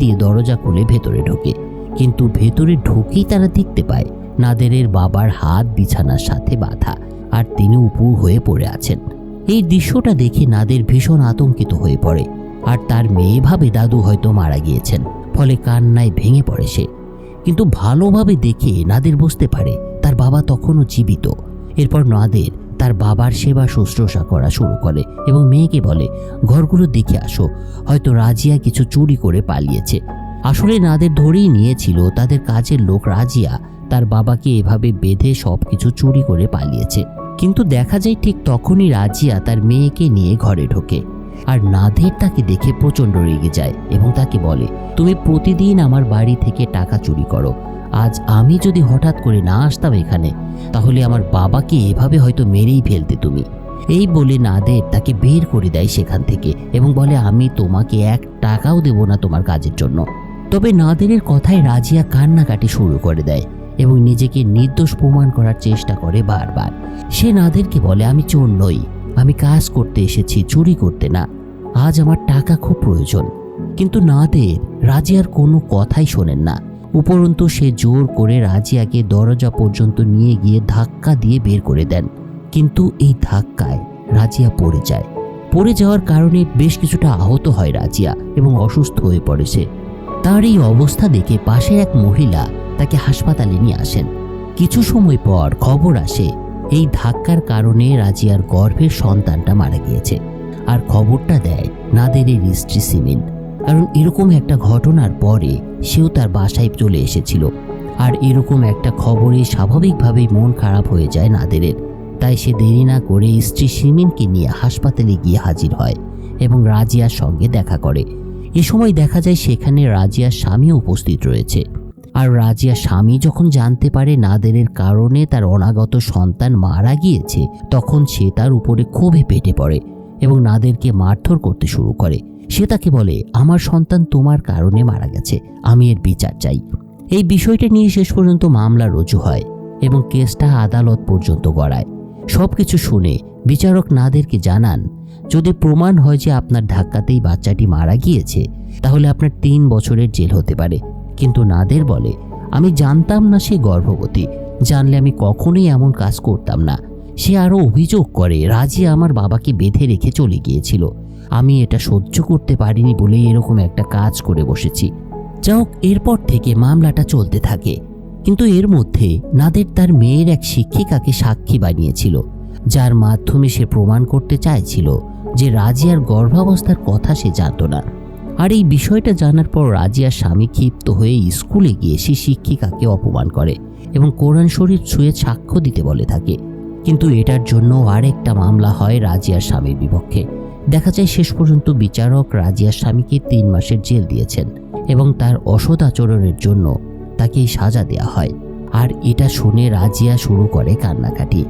দিয়ে দরজা খুলে ভেতরে ঢোকে। কিন্তু ভেতরে ঢুকেই তারা দেখতে পায় নাদেরের বাবার হাত বিছানার সাথে বাঁধা, আর তিনি উপুর হয়ে পড়ে আছেন। এই দৃশ্যটা দেখে নাদের ভীষণ আতঙ্কিত হয়ে পড়ে, আর তার মেয়ে ভাবে দাদু হয়তো মারা গিয়েছেন, ফলে কান্নায় ভেঙে পড়ে সে। কিন্তু ভালোভাবে দেখে নাদের বুঝতে পারে তার বাবা তখনও জীবিত। এরপর নাদের তার বাবার সেবা শুশ্রূষা করা শুরু করে এবং মেয়েকে বলে, ঘরগুলো দেখে আসো, হয়তো রাজিয়া কিছু চুরি করে পালিয়েছে। আসলে নাদের ধরেই নিয়েছিল তাদের কাজের লোক রাজিয়া তার বাবাকে এভাবে বেঁধে সবকিছু চুরি করে পালিয়েছে। কিন্তু দেখা যায় ঠিক তখনই রাজিয়া তার মেয়েকে নিয়ে ঘরে ঢোকে, আর নাদের তাকে দেখে প্রচণ্ড রেগে যায় এবং তাকে বলে, তুমি প্রতিদিন আমার বাড়ি থেকে টাকা চুরি করো। আজ আমি যদি হঠাৎ করে না আসতাম এখানে, তাহলে আমার বাবাকে এভাবে হয়তো মেরেই ফেলতে তুমি। এই বলে নাদের তাকে বের করে দেয় সেখান থেকে এবং বলে, আমি তোমাকে 1 টাকাও দেব না তোমার কাজের জন্য। তবে নাদেরের কথায় রাজিয়া কান্নাকাটি শুরু করে দেয় এবং নিজেকে নির্দোষ প্রমাণ করার চেষ্টা করে বারবার। সে নাদেরকে বলে, আমি চোর নই, আমি কাজ করতে এসেছি, চুরি করতে না। আজ আমার টাকা খুব প্রয়োজন। কিন্তু নাদের রাজিয়ার কোনো কথাই শোনেন না। উপরন্তু সে জোর করে রাজিয়াকে দরজা পর্যন্ত নিয়ে গিয়ে ধাক্কা দিয়ে বের করে দেন। কিন্তু এই ধাক্কায় রাজিয়া পড়ে যায়। পড়ে যাওয়ার কারণে বেশ কিছুটা আহত হয় রাজিয়া এবং অসুস্থ হয়ে পড়ে সে। তার এই অবস্থা দেখে পাশের এক মহিলা তাকে হাসপাতালে নিয়ে আসেন। কিছু সময় পর খবর আসে এই ধাক্কার কারণে রাজিয়ার গর্ভের সন্তানটা মারা গিয়েছে। আর খবরটা দেয় নাদেরের স্ত্রী সিমিন, কারণ এরকম একটা ঘটনার পরে সেও তার বাসায় চলে এসেছিল। আর এরকম একটা খবরে স্বাভাবিকভাবেই মন খারাপ হয়ে যায় নাদেরের। তাই সে দেরি না করে স্ত্রী সিমিনকে নিয়ে হাসপাতালে গিয়ে হাজির হয় এবং রাজিয়ার সঙ্গে দেখা করে। এ সময় দেখা যায় সেখানে রাজিয়ার স্বামীও উপস্থিত রয়েছে। আর রাজিয়ার স্বামী যখন জানতে পারে নাদেরের কারণে তার অনাগত সন্তান মারা গিয়েছে, তখন সে তার উপরে ক্ষোভে পেটে পড়ে এবং নাদেরকে মারধর করতে শুরু করে। সে তাকে বলে, আমার সন্তান তোমার কারণে মারা গেছে, আমি এর বিচার চাই। এই বিষয়টা নিয়ে শেষ পর্যন্ত মামলা রুজু হয় এবং কেসটা আদালত পর্যন্ত গড়ায়। সবকিছু শুনে বিচারক নাদেরকে জানান, যদি প্রমাণ হয় যে আপনার ধাক্কাতেই বাচ্চাটি মারা গিয়েছে, তাহলে আপনার 3 বছরের জেল হতে পারে। কিন্তু নাদের বলে, আমি জানতাম না সে গর্ভবতী, জানলে আমি কখনোই এমন কাজ করতাম না। সে আরও অভিযোগ করে, রাজিয়া আমার বাবাকে বেঁধে রেখে চলে গিয়েছিল, আমি এটা সহ্য করতে পারিনি বলেই এরকম একটা কাজ করে বসেছি। যাই হোক, এরপর থেকে মামলাটা চলতে থাকে। কিন্তু এর মধ্যে নাদের তার মেয়ের এক শিক্ষিকাকে সাক্ষী বানিয়েছিল, যার মাধ্যমে সে প্রমাণ করতে চাইছিল যে রাজিয়ার গর্ভাবস্থার কথা সে জানত না। আর এই বিষয়টা জানার পর রাজিয়ার স্বামী ক্ষিপ্ত হয়ে স্কুলে গিয়ে সে শিক্ষিকাকে অপমান করে এবং কোরআন শরীফ ছুঁয়ে সাক্ষ্য দিতে বলে থাকে। কিন্তু এটার জন্য আরেকটা মামলা হয় রাজিয়ার স্বামীর বিপক্ষে। দেখা যায় শেষ পর্যন্ত বিচারক রাজিয়ার স্বামীকে 3 মাসের জেল দিয়েছেন এবং তার অসৎ আচরণের জন্য তাকে সাজা দেওয়া হয়। আর এটা শুনে রাজিয়া শুরু করে কান্নাকাটি।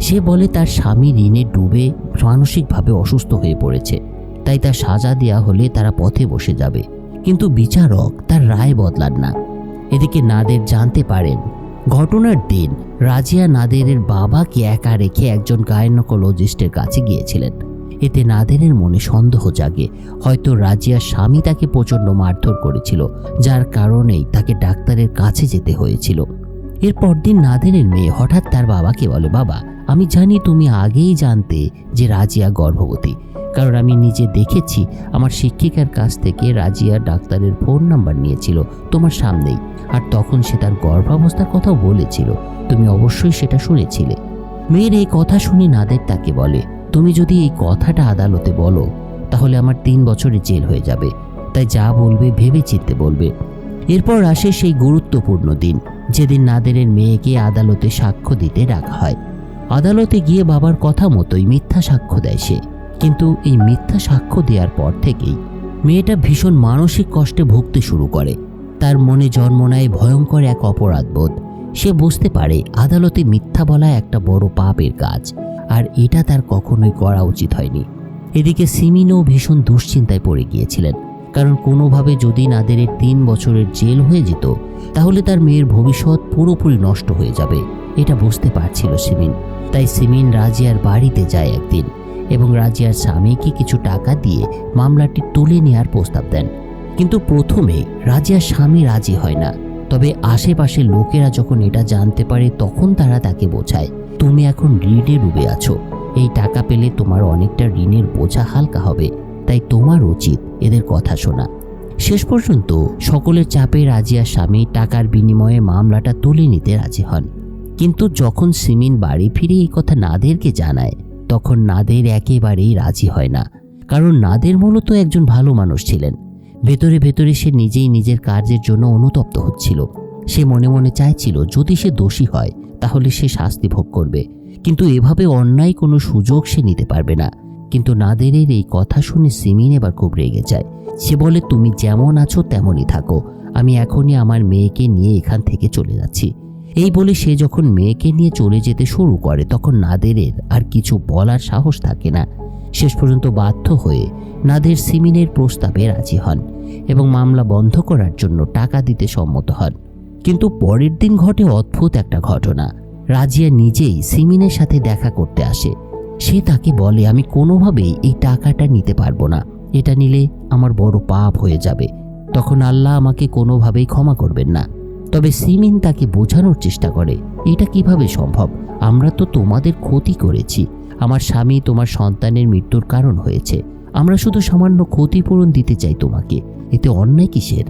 সে বলে তার স্বামী ঋণে ডুবে মানসিকভাবে অসুস্থ হয়ে পড়েছে, তাই তার সাজা দেওয়া হলে তারা পথে বসে যাবে। কিন্তু বিচারক তার রায় বদলান না। এদিকে নাদের জানতে পারেন ঘটনার দিন রাজিয়া নাদেরের বাবাকে একা রেখে একজন গাইনোকোলজিস্টের কাছে গিয়েছিলেন। এতে নাদেরের মনে সন্দেহ জাগে, হয়তো রাজিয়ার স্বামী তাকে প্রচণ্ড মারধর করেছিল, যার কারণেই তাকে ডাক্তারের কাছে যেতে হয়েছিল। এরপর দিন নাদেরের মেয়ে হঠাৎ তার বাবাকে বলে, বাবা, আমি জানি তুমি আগেই জানতে যে রাজিয়া গর্ভবতী, কারণ আমি নিজে দেখেছি আমার শিক্ষিকার কাছ থেকে রাজিয়া ডাক্তারের ফোন নাম্বার নিয়েছিল তোমার সামনেই, আর তখন সে তার গর্ভাবস্থার কথাও বলেছিল, তুমি অবশ্যই সেটা শুনেছিলে। মেয়ের এই কথা শুনে নাদের তাকে বলে, তুমি যদি এই কথাটা আদালতে বলো তাহলে আমার 3 বছরের জেল হয়ে যাবে, তাই যা বলবে ভেবে চিন্তে বলবে। এরপর আসে সেই গুরুত্বপূর্ণ দিন, যেদিন নাদেরের মেয়েকে আদালতে সাক্ষ্য দিতে ডাকা হয়। আদালতে গিয়ে বাবার কথা মতোই মিথ্যা সাক্ষ্য দেয় সে। কিন্তু এই মিথ্যা সাক্ষ্য দেওয়ার পর থেকেই মেয়েটা ভীষণ মানসিক কষ্টে ভুগতে শুরু করে। তার মনে জন্ম নেয় ভয়ঙ্কর এক অপরাধবোধ। সে বুঝতে পারে আদালতে মিথ্যা বলা একটা বড় পাপের কাজ, আর এটা তার কখনোই করা উচিত হয়নি। এদিকে সিমিনও ভীষণ দুশ্চিন্তায় পড়ে গিয়েছিলেন, কারণ কোনোভাবে যদি নাদেরের 3 বছরের জেল হয়ে যেত তাহলে তার মেয়ের ভবিষ্যৎ পুরোপুরি নষ্ট হয়ে যাবে, এটা বুঝতে পারছিল সিমিন। তাই সিমিন রাজিয়ার বাড়িতে যায় একদিন এবং রাজিয়ার স্বামীকে কিছু টাকা দিয়ে মামলাটি তুলে নেওয়ার প্রস্তাব দেন। কিন্তু প্রথমে রাজিয়ার স্বামী রাজি হয় না। তবে আশেপাশের লোকেরা যখন এটা জানতে পারে তখন তারা তাকে বোঝায়, তুমি এখন ঋণে ডুবে আছো, এই টাকা পেলে তোমার অনেকটা ঋণের বোঝা হালকা হবে, তাই তোমার উচিত এদের কথা শোনা। শেষ পর্যন্ত সকলের চাপে রাজিয়ার স্বামী টাকার বিনিময়ে মামলাটা তুলে নিতে রাজি হন। কিন্তু যখন সিমিন বাড়ি ফিরে এই কথা নাদেরকে জানায় তখন নাদের একেবারেই রাজি হয় না। কারণ নাদের মূলত একজন ভালো মানুষ ছিলেন। ভেতরে ভেতরে সে নিজেই নিজের কাজের জন্য অনুতপ্ত হচ্ছিল। সে মনে মনে চাইছিল যদি সে দোষী হয় তাহলে সে শাস্তি ভোগ করবে, কিন্তু এভাবে অন্যায় কোনো সুযোগ সে নিতে পারবে না। কিন্তু নাদেরের এই কথা শুনে সিমিন এবার খুব রেগে যায়। সে বলে, তুমি যেমন আছো তেমনই থাকো, আমি এখনই আমার মেয়েকে নিয়ে এখান থেকে চলে যাচ্ছি। এই বলে সে যখন মেয়েকে নিয়ে চলে যেতে শুরু করে তখন নাদেরের আর কিছু বলার সাহস থাকে না। শেষ পর্যন্ত বাধ্য হয়ে নাদের সিমিনের প্রস্তাবে রাজি হন এবং মামলা বন্ধ করার জন্য টাকা দিতে সম্মত হন। কিন্তু পরের দিন ঘটে অদ্ভুত একটা ঘটনা। রাজিয়া নিজেই সিমিনের সাথে দেখা করতে আসে। সে তাকে বলে, আমি কোনোভাবেই এই টাকাটা নিতে পারবো না, এটা নিলে আমার বড় পাপ হয়ে যাবে, তখন আল্লাহ আমাকে কোনোভাবেই ক্ষমা করবেন না। তবে সিমিন তাকে বোঝানোর চেষ্টা করে, এটা কিভাবে সম্ভব, আমরা তো তোমাদের ক্ষতি করেছি, আমার স্বামী তোমার সন্তানের মৃত্যুর কারণ হয়েছে, আমরা শুধু সামান্য ক্ষতিপূরণ দিতে চাই তোমাকে, এতে অন্যায় কিসের?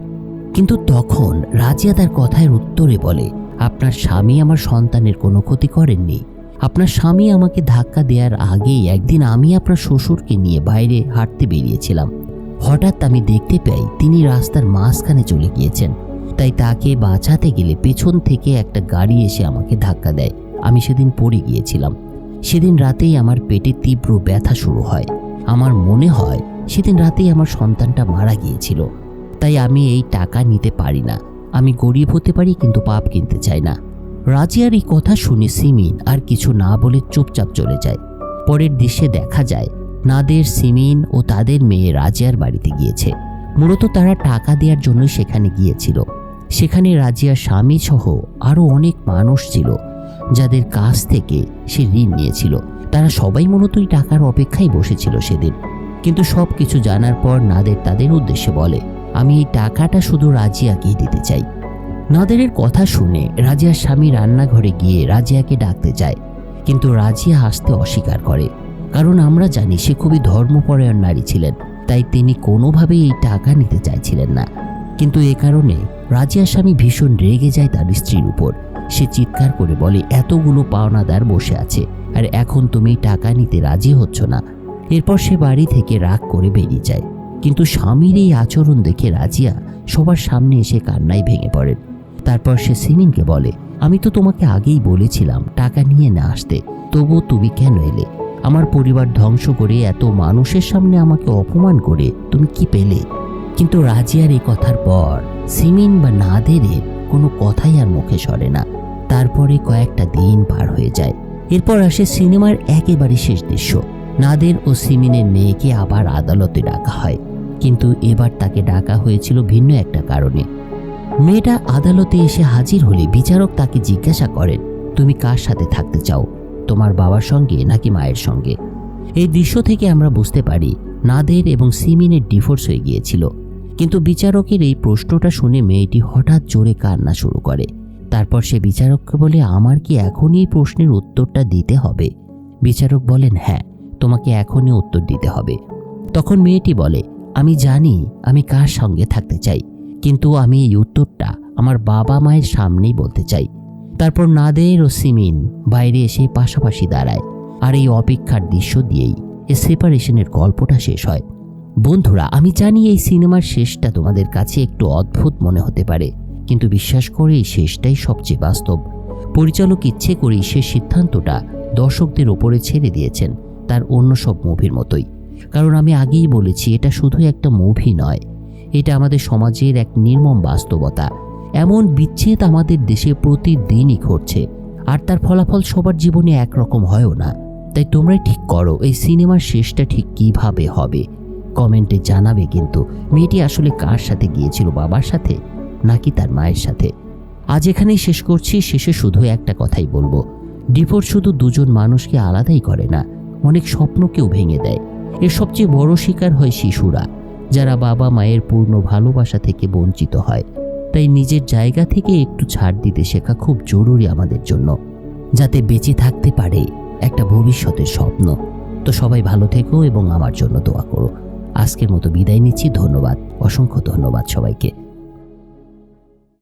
কিন্তু তখন রাজিয়া তার কথার উত্তরে বলে, আপনার স্বামী আমার সন্তানের কোনো ক্ষতি করেননি। আপনার স্বামী আমাকে ধাক্কা দেওয়ার আগেই একদিন আমি আপনার শ্বশুরকে নিয়ে বাইরে হাঁটতে বেরিয়েছিলাম। হঠাৎ আমি দেখতে পাই তিনি রাস্তার মাঝখানে চলে গিয়েছেন। তাই তাকে বাঁচাতে গেলে পেছন থেকে একটা গাড়ি এসে আমাকে ধাক্কা দেয়। আমি সেদিন পড়ে গিয়েছিলাম। সেদিন রাতেই আমার পেটে তীব্র ব্যথা শুরু হয়। আমার মনে হয় সেদিন রাতেই আমার সন্তানটা মারা গিয়েছিল। তাই আমি এই টাকা নিতে পারি না। আমি গরিব হতে পারি কিন্তু পাপ কিনতে চাই না। রাজিয়ার এই কথা শুনে সিমিন আর কিছু না বলে চুপচাপ চলে যায়। পরের দৃশ্যে দেখা যায় নাদের, সিমিন ও তাদের মেয়ে রাজিয়ার বাড়িতে গিয়েছে। মূলত তারা টাকা দেওয়ার জন্য সেখানে গিয়েছিল। সেখানে রাজিয়ার স্বামী সহ আরও অনেক মানুষ ছিল যাদের কাছ থেকে সে ঋণ নিয়েছিল। তারা সবাই মূলত এই টাকার অপেক্ষায় বসেছিল সেদিন। কিন্তু সব কিছু জানার পর নাদের তাদের উদ্দেশ্যে বলে, আমি এই টাকাটা শুধু রাজিয়াকেই দিতে চাই। নাদেরের কথা শুনে রাজিয়ার স্বামী রান্নাঘরে গিয়ে রাজিয়াকে ডাকতে যায়, কিন্তু রাজিয়া আসতে অস্বীকার করে। কারণ আমরা জানি সে খুবই ধর্মপরায়ণ নারী ছিলেন, তাই তিনি কোনোভাবেই এই টাকা নিতে চাইছিলেন না। কিন্তু এ কারণে রাজিয়ার স্বামী ভীষণ রেগে যায় তার স্ত্রীর উপর। সে চিৎকার করে বলে, এতগুলো পাওনাদার বসে আছে আর এখন তুমি টাকা নিতে রাজি হচ্ছ না। এরপর সে বাড়ি থেকে রাগ করে বেরিয়ে যায়। কিন্তু স্বামীর এই আচরণ দেখে রাজিয়া সবার সামনে এসে কান্নায় ভেঙে পড়েন। তারপর সে সিমিনকে বলে, আমি তো তোমাকে আগেই বলেছিলাম টাকা নিয়ে না আসতে, তবুও তুমি কেন এলে? আমার পরিবার ধ্বংস করে এত মানুষের সামনে আমাকে অপমান করে তুমি কি পেলে? কিন্তু রাজিয়ার এই কথার পর সিমিন বা নাদেরের কোনো কথাই আর মুখে সরে না। তারপরে কয়েকটা দিন পার হয়ে যায়। এরপর আসে সিনেমার একেবারে শেষ দৃশ্য। নাদের ও সিমিনের মেয়েকে আবার আদালতে ডাকা হয়, কিন্তু এবার তাকে ডাকা হয়েছিল ভিন্ন একটা কারণে। মেয়েটা আদালতে এসে হাজির হলে বিচারক তাকে জিজ্ঞাসা করেন, তুমি কার সাথে থাকতে চাও, তোমার বাবার সঙ্গে নাকি মায়ের সঙ্গে? এই দৃশ্য থেকে আমরা বুঝতে পারি নাদের এবং সিমিনের ডিভোর্স হয়ে গিয়েছিল। কিন্তু বিচারকের এই প্রশ্নটা শুনে মেয়েটি হঠাৎ জোরে কান্না শুরু করে। তারপর সে বিচারককে বলে, আমার কি এখনই এই প্রশ্নের উত্তরটা দিতে হবে? বিচারক বলেন, হ্যাঁ, তোমাকে এখনই উত্তর দিতে হবে। তখন মেয়েটি বলে, আমি জানি আমি কার সঙ্গে থাকতে চাই, কিন্তু আমি এই উত্তরটা আমার বাবা মায়ের সামনেই বলতে চাই। তারপর নাদের ও সিমিন বাইরে এসে পাশাপাশি দাঁড়ায়, আর এই অপেক্ষার দৃশ্য দিয়েই এই সেপারেশনের গল্পটা শেষ হয়। বন্ধুরা, আমি জানি এই সিনেমার শেষটা তোমাদের কাছে একটু অদ্ভুত মনে হতে পারে, কিন্তু বিশ্বাস করে এই শেষটাই সবচেয়ে বাস্তব। পরিচালক ইচ্ছে করেই শেষ সিদ্ধান্তটা দর্শকদের ওপরে ছেড়ে দিয়েছেন, তার অন্য সব মুভির মতোই। কারণ আমি আগেই বলেছি, এটা শুধু একটা মুভি নয়, এটা আমাদের সমাজের এক নির্মম বাস্তবতা। এমন বিচ্ছেদ আমাদের দেশে প্রতিদিনই ঘটছে, আর তার ফলাফল সবার জীবনে একরকম হয়ও না। তাই তোমরা ঠিক করো এই সিনেমার শেষটা ঠিক কিভাবে হবে, কমেন্টে জানাবে। কিন্তু মেয়েটি আসলে কার সাথে গিয়েছিল, বাবার সাথে নাকি তার মায়ের সাথে? আজ এখানেই শেষ করছি। শেষে শুধু একটা কথাই বলবো, ডিভোর্স শুধু দুজন মানুষকে আলাদাই করে না, অনেক স্বপ্নকেও ভেঙে দেয়। এর সবচেয়ে বড় শিকার হয় শিশুরা, যারা বাবা মায়ের পূর্ণ ভালোবাসা থেকে বঞ্চিত হয়। তাই নিজের জায়গা থেকে একটু ছাড় দিতে শেখা খুব জরুরি আমাদের জন্য, যাতে বেঁচে থাকতে পারে একটা ভবিষ্যতের স্বপ্ন। তো সবাই ভালো থেকো এবং আমার জন্য দোয়া করো। আজকের মতো বিদায় নিচ্ছি। ধন্যবাদ, অসংখ্য ধন্যবাদ সবাইকে।